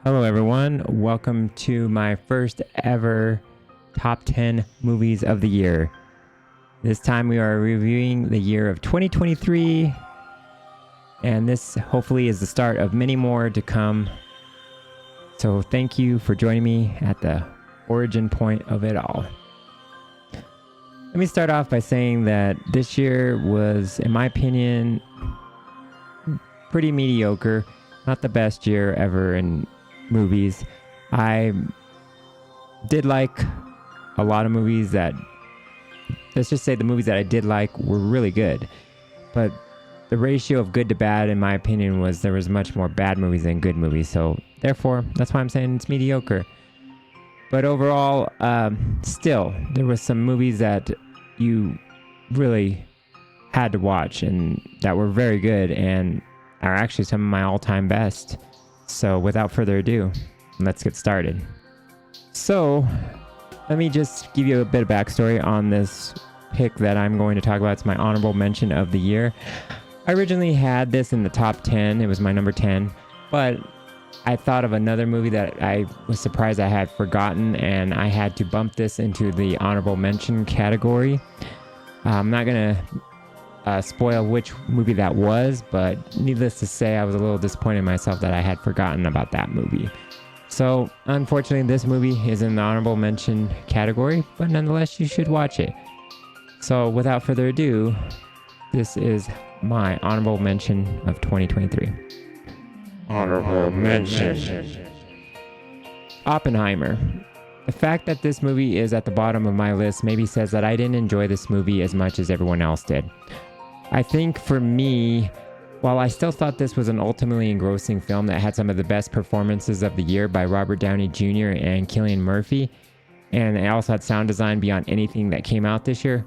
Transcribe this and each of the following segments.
Hello, everyone. Welcome to my first ever top 10 movies of the year. This time we are reviewing the year of 2023, and this hopefully is the start of many more to come. So thank you for joining me at the origin point of it all. Let me start off by saying that this year was, in my opinion, pretty mediocre. Not the best year ever in movies. I did like a lot of movies that, let's just say the movies that I did like were really good. But the ratio of good to bad, in my opinion, was there was much more bad movies than good movies. So therefore, that's why I'm saying it's mediocre. But overall, still, there was some movies that you really had to watch and that were very good and are actually some of my all-time best. So without further ado, let's get started. So let me just give you a bit of backstory on this pick that I'm going to talk about. It's my honorable mention of the year. I originally had this in the top 10. It was my number 10, but I thought of another movie that I was surprised I had forgotten, and I had to bump this into the honorable mention category. I'm not going to spoil which movie that was, but needless to say, I was a little disappointed in myself that I had forgotten about that movie. So unfortunately, this movie is in the honorable mention category, but nonetheless, you should watch it. So without further ado, this is my honorable mention of 2023. Honorable mention. Oppenheimer. The fact that this movie is at the bottom of my list maybe says that I didn't enjoy this movie as much as everyone else did. I think for me, while I still thought this was an ultimately engrossing film that had some of the best performances of the year by Robert Downey Jr. and Cillian Murphy, and it also had sound design beyond anything that came out this year,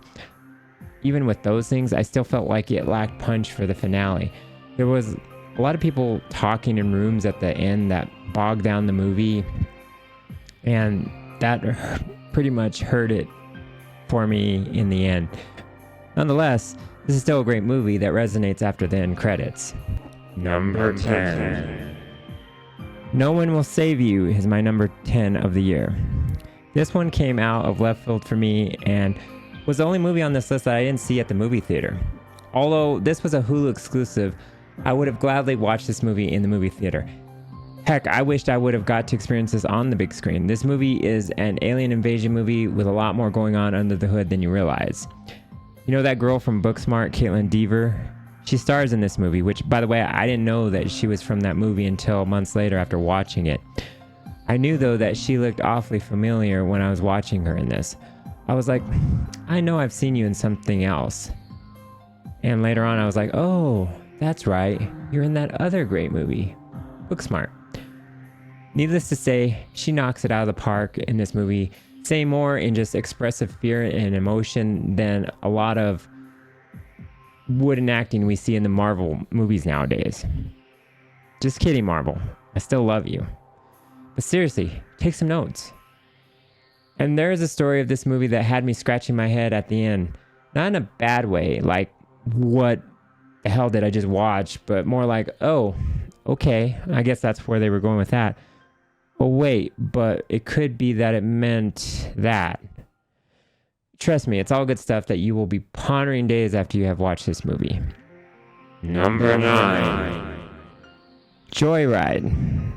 even with those things, I still felt like it lacked punch for the finale. There was a lot of people talking in rooms at the end that bogged down the movie, and that pretty much hurt it for me in the end. Nonetheless, this is still a great movie that resonates after the end credits. Number 10. No One Will Save You is my number 10 of the year. This one came out of left field for me and was the only movie on this list that I didn't see at the movie theater. Although this was a Hulu exclusive, I would have gladly watched this movie in the movie theater. Heck, I wished I would have got to experience this on the big screen. This movie is an alien invasion movie with a lot more going on under the hood than you realize. You know that girl from Booksmart, Caitlin Dever? She stars in this movie, which, by the way, I didn't know that she was from that movie until months later after watching it. I knew, though, that she looked awfully familiar when I was watching her in this. I was like, I know I've seen you in something else. And later on, I was like, oh, that's right. You're in that other great movie, Booksmart. Needless to say, she knocks it out of the park in this movie, saying more in just expressive fear and emotion than a lot of wooden acting we see in the Marvel movies nowadays. Just kidding, Marvel. I still love you. But seriously, take some notes. And there is a story of this movie that had me scratching my head at the end. Not in a bad way, like, what the hell did I just watch? But more like, oh, okay, I guess that's where they were going with that. Oh, wait, but it could be that it meant that. Trust me, it's all good stuff that you will be pondering days after you have watched this movie. Number 9. Joyride.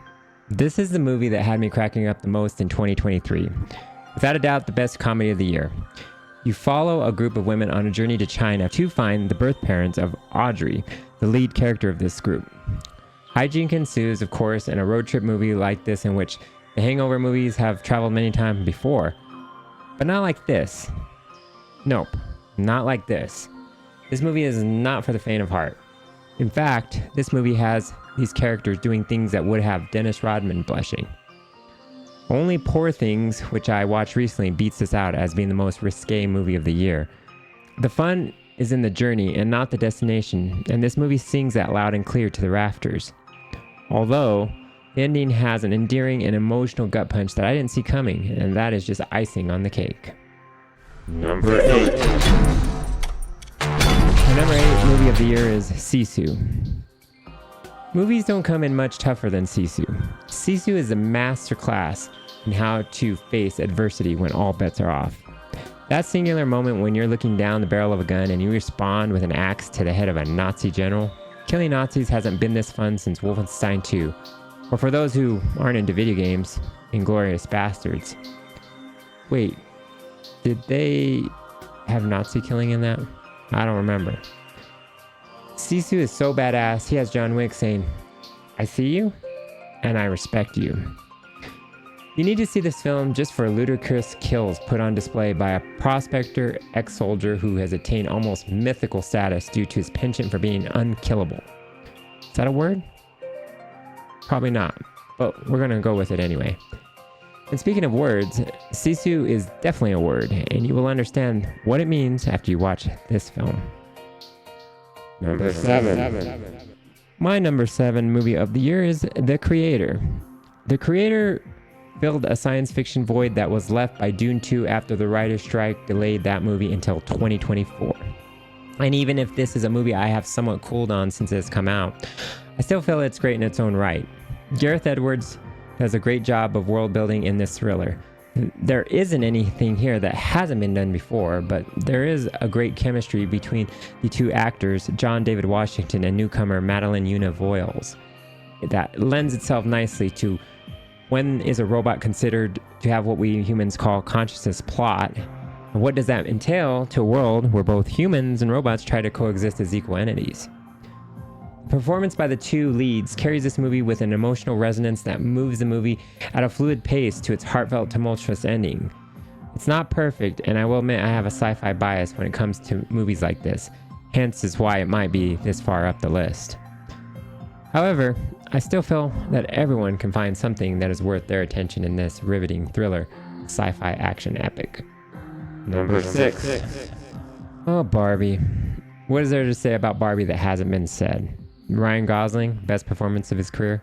This is the movie that had me cracking up the most in 2023. Without a doubt, the best comedy of the year. You follow a group of women on a journey to China to find the birth parents of Audrey, the lead character of this group. Hijinks ensues, of course, in a road trip movie like this, in which the Hangover movies have traveled many times before. But not like this. Nope, not like this. This movie is not for the faint of heart. In fact, this movie has these characters doing things that would have Dennis Rodman blushing. Only Poor Things, which I watched recently, beats this out as being the most risque movie of the year. The fun is in the journey and not the destination, and this movie sings that loud and clear to the rafters. Although, the ending has an endearing and emotional gut punch that I didn't see coming, and that is just icing on the cake. Number 8. The number 8 movie of the year is Sisu. Movies don't come in much tougher than Sisu. Sisu is a masterclass in how to face adversity when all bets are off. That singular moment when you're looking down the barrel of a gun and you respond with an axe to the head of a Nazi general. Killing Nazis hasn't been this fun since Wolfenstein 2, or for those who aren't into video games, Inglourious Bastards. Wait, did they have Nazi killing in that? I don't remember. Sisu is so badass, he has John Wick saying, "I see you, and I respect you." You need to see this film just for ludicrous kills put on display by a prospector ex-soldier who has attained almost mythical status due to his penchant for being unkillable. Is that a word? Probably not, but we're gonna go with it anyway. And speaking of words, Sisu is definitely a word, and you will understand what it means after you watch this film. Number 7. My number 7 movie of the year is The Creator. The Creator filled a science fiction void that was left by Dune 2 after the writer's strike delayed that movie until 2024. And even if this is a movie I have somewhat cooled on since it's come out, I still feel it's great in its own right. Gareth Edwards does a great job of world building in this thriller. There isn't anything here that hasn't been done before, but there is a great chemistry between the two actors, John David Washington and newcomer Madeline Una Voiles, that lends itself nicely to when is a robot considered to have what we humans call consciousness plot, and what does that entail to a world where both humans and robots try to coexist as equal entities. The performance by the two leads carries this movie with an emotional resonance that moves the movie at a fluid pace to its heartfelt, tumultuous ending. It's not perfect, and I will admit I have a sci-fi bias when it comes to movies like this, hence is why it might be this far up the list. However, I still feel that everyone can find something that is worth their attention in this riveting thriller, sci-fi action epic. Number 6. Oh, Barbie. What is there to say about Barbie that hasn't been said? Ryan Gosling, best performance of his career.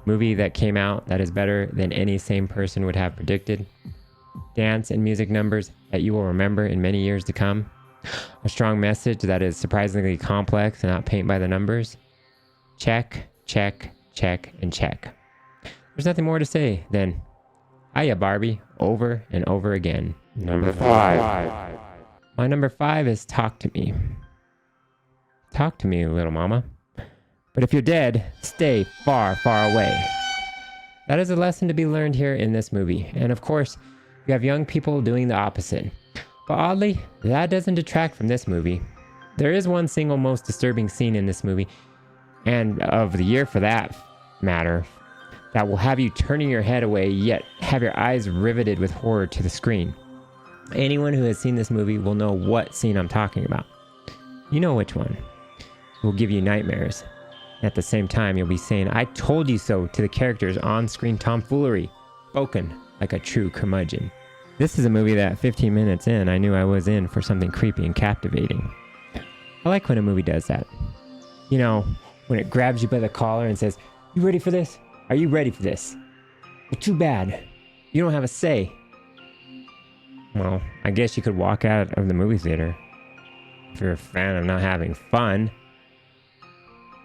Movie that came out that is better than any sane person would have predicted. Dance and music numbers that you will remember in many years to come. A strong message that is surprisingly complex and not paint by the numbers. Check, check, check, and check. There's nothing more to say than, hiya Barbie, over and over again. Number 5. My number 5 is Talk to Me. Talk to me, little mama. But if you're dead, stay far, far away. That is a lesson to be learned here in this movie. And of course, you have young people doing the opposite. But oddly, that doesn't detract from this movie. There is one single most disturbing scene in this movie, and of the year for that matter, that will have you turning your head away yet have your eyes riveted with horror to the screen. Anyone who has seen this movie will know what scene I'm talking about. You know which one. It will give you nightmares. At the same time, you'll be saying, "I told you so" to the character's on-screen tomfoolery, spoken like a true curmudgeon. This is a movie that 15 minutes in, I knew I was in for something creepy and captivating. I like when a movie does that. You know, when it grabs you by the collar and says, "You ready for this? Are you ready for this? Well, too bad. You don't have a say." Well, I guess you could walk out of the movie theater if you're a fan of not having fun.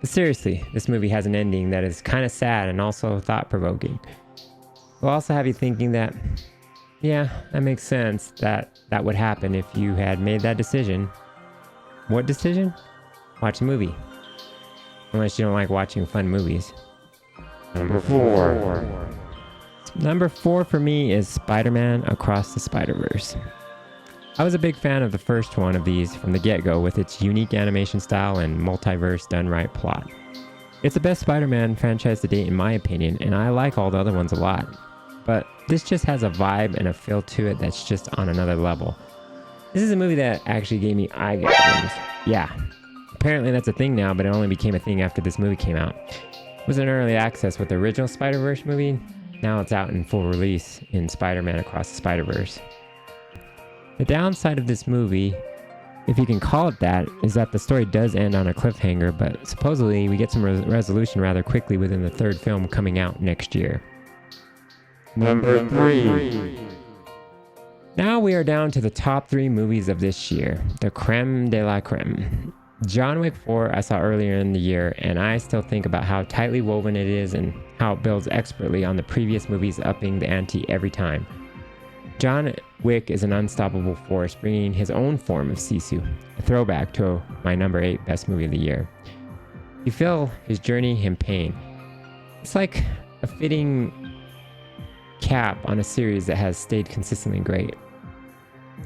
But seriously, this movie has an ending that is kind of sad and also thought-provoking. It'll also have you thinking that, yeah, that makes sense that that would happen if you had made that decision. What decision? Watch the movie. Unless you don't like watching fun movies. Number 4. Number 4 for me is Spider-Man Across the Spider-Verse. I was a big fan of the first one of these from the get-go with its unique animation style and multiverse done right plot. It's the best Spider-Man franchise to date in my opinion, and I like all the other ones a lot. But this just has a vibe and a feel to it that's just on another level. This is a movie that actually gave me eye gougings. Yeah, apparently that's a thing now, but it only became a thing after this movie came out. It was in early access with the original Spider-Verse movie. Now it's out in full release in Spider-Man Across the Spider-Verse. The downside of this movie, if you can call it that, is that the story does end on a cliffhanger, but supposedly we get some resolution rather quickly within the third film coming out next year. Number 3. Now we are down to the top 3 movies of this year, the creme de la creme. John Wick 4 I saw earlier in the year, and I still think about how tightly woven it is and how it builds expertly on the previous movies, upping the ante every time. John Wick is an unstoppable force, bringing his own form of Sisu, a throwback to my number 8 best movie of the year. You feel his journey in pain. It's like a fitting cap on a series that has stayed consistently great.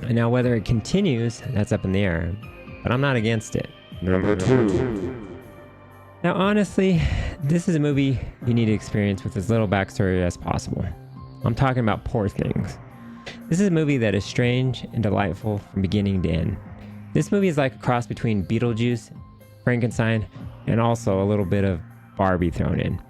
And now whether it continues, that's up in the air, but I'm not against it. Number 2. Now honestly, this is a movie you need to experience with as little backstory as possible. I'm talking about Poor Things. This is a movie that is strange and delightful from beginning to end. This movie is like a cross between Beetlejuice, Frankenstein, and also a little bit of Barbie thrown in.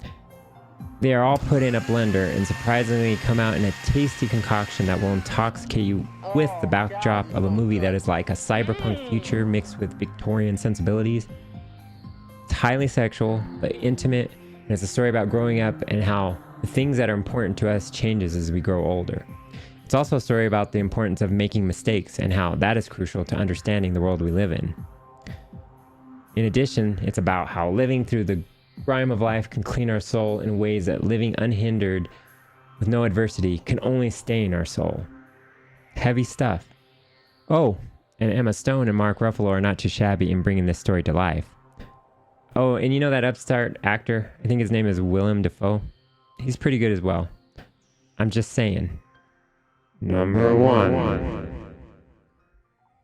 They are all put in a blender and surprisingly come out in a tasty concoction that will intoxicate you with the backdrop of a movie that is like a cyberpunk future mixed with Victorian sensibilities. It's highly sexual, but intimate, and it's a story about growing up and how the things that are important to us changes as we grow older. It's also a story about the importance of making mistakes and how that is crucial to understanding the world we live in. In addition, it's about how living through the grime of life can clean our soul in ways that living unhindered with no adversity can only stain our soul. Heavy stuff. Oh, and Emma Stone and Mark Ruffalo are not too shabby in bringing this story to life. Oh, and you know that upstart actor? I think his name is Willem Dafoe. He's pretty good as well. I'm just saying. Number 1.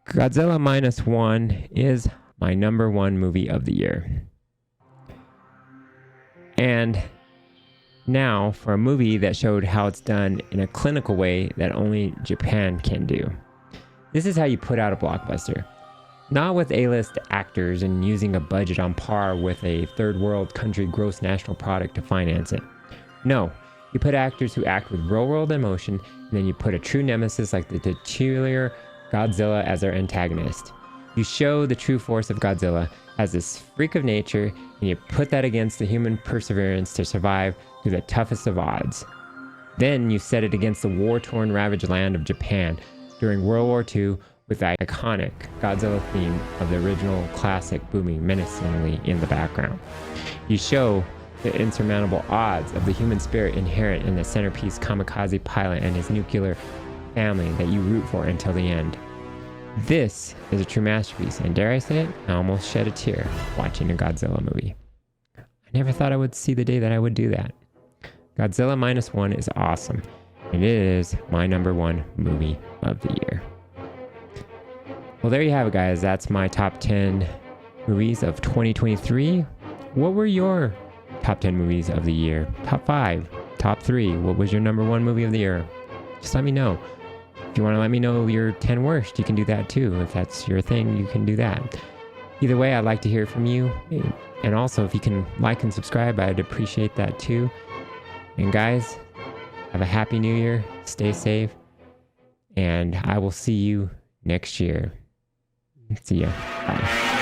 Godzilla Minus One is my number 1 movie of the year. And now for a movie that showed how it's done in a clinical way that only Japan can do. This is how you put out a blockbuster. Not with A-list actors and using a budget on par with a third world country gross national product to finance it. No, you put actors who act with real world emotion, and then you put a true nemesis like the titular Godzilla as their antagonist. You show the true force of Godzilla as this freak of nature, and you put that against the human perseverance to survive through the toughest of odds. Then you set it against the war-torn, ravaged land of Japan during World War II with the iconic Godzilla theme of the original classic booming menacingly in the background. You show the insurmountable odds of the human spirit inherent in the centerpiece kamikaze pilot and his nuclear family that you root for until the end. This is a true masterpiece, and dare I say it, I almost shed a tear watching a Godzilla movie. I never thought I would see the day that I would do that. Godzilla Minus One is awesome, and it is my number 1 movie of the year. Well, there you have it, guys. That's my top 10 movies of 2023. What were your top 10 movies of the year? Top 5, top 3. What was your number 1 movie of the year? Just let me know. If you want to let me know your 10 worst, you can do that too. If that's your thing, you can do that. Either way, I'd like to hear from you. And also, if you can like and subscribe, I'd appreciate that too. And guys, have a happy new year. Stay safe. And I will see you next year. See ya. Bye.